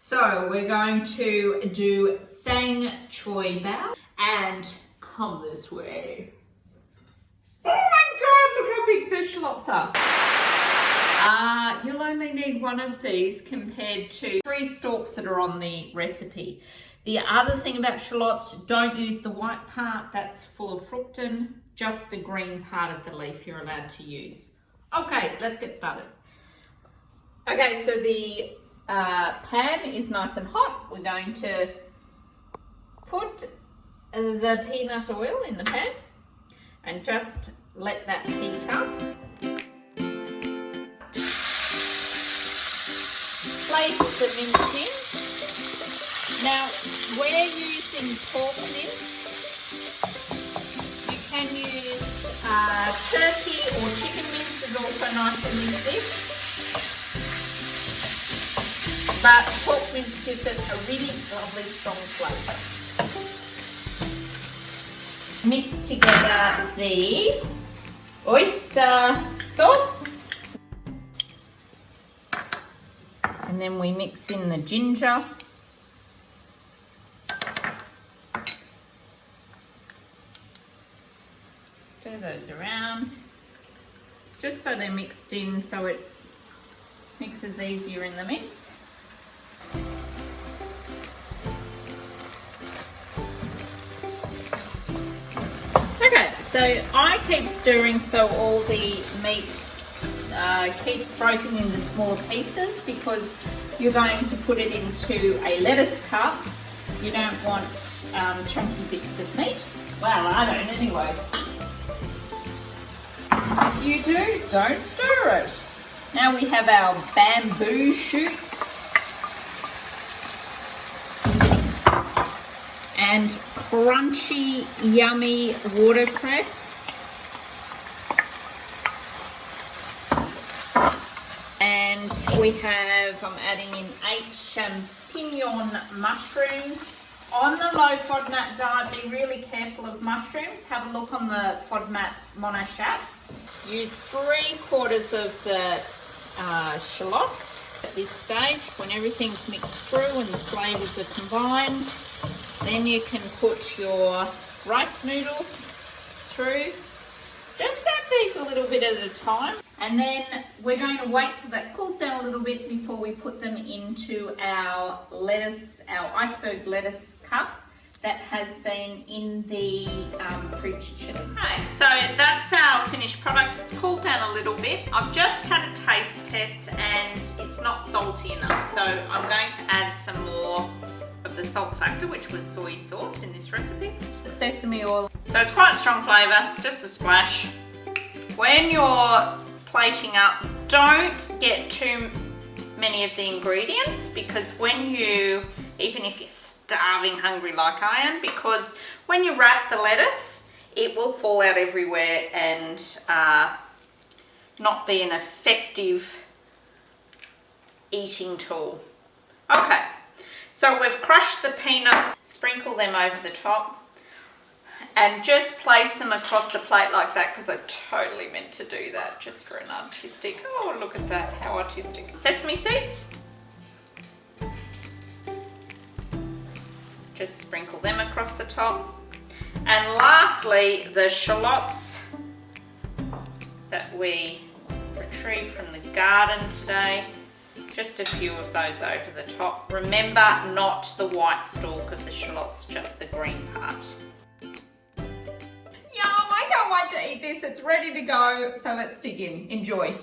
So we're going to do sang Choy Bau and come this way. Oh my God, look how big the shallots are. You'll only need one of these compared to 3 stalks that are on the recipe. The other thing about shallots, don't use the white part, that's full of fructan, just the green part of the leaf you're allowed to use. Okay, let's get started. Okay, so the pan is nice and hot. We're going to put the peanut oil in the pan and just let that heat up. Place the mince in. Now, we're using pork mince. You can use turkey or chicken mince is also nice in this dish. But pork mince gives it a really lovely strong flavour. Mix together the oyster sauce. And then we mix in the ginger. Stir those around. Just so they're mixed in so it mixes easier in the mince. Okay, so I keep stirring so all the meat keeps broken into smaller pieces because you're going to put it into a lettuce cup. You don't want chunky bits of meat. Well, I don't anyway. If you do, don't stir it. Now we have our bamboo shoots and crunchy, yummy watercress. And we have, I'm adding in 8 champignon mushrooms. On the low Fodmap diet, be really careful of mushrooms. Have a look on the Fodmap monochat. Use 3/4 of the shallots at this stage. When everything's mixed through and the flavours are combined, then you can put your rice noodles through. Just add these a little bit at a time. And then we're going to wait till that cools down a little bit before we put them into our lettuce, our iceberg lettuce cup that has been in the fridge chilling. Okay, so that's our finished product. It's cooled down a little bit. I've just had a taste test and it's not salty enough. So I'm going to add some more of the salt factor, which was soy sauce in this recipe. The sesame oil. So it's quite a strong flavour, just a splash. When you're plating up, don't get too many of the ingredients because when you, even if you're starving hungry like I am, because when you wrap the lettuce, it will fall out everywhere and not be an effective eating tool. Okay. So we've crushed the peanuts, sprinkle them over the top, and just place them across the plate like that because I totally meant to do that just for an artistic. Oh, look at that, how artistic. Sesame seeds. Just sprinkle them across the top. And lastly, the shallots that we retrieved from the garden today. Just a few of those over the top. Remember, not the white stalk of the shallots, just the green part. Yum, I can't wait to eat this. It's ready to go. So let's dig in. Enjoy.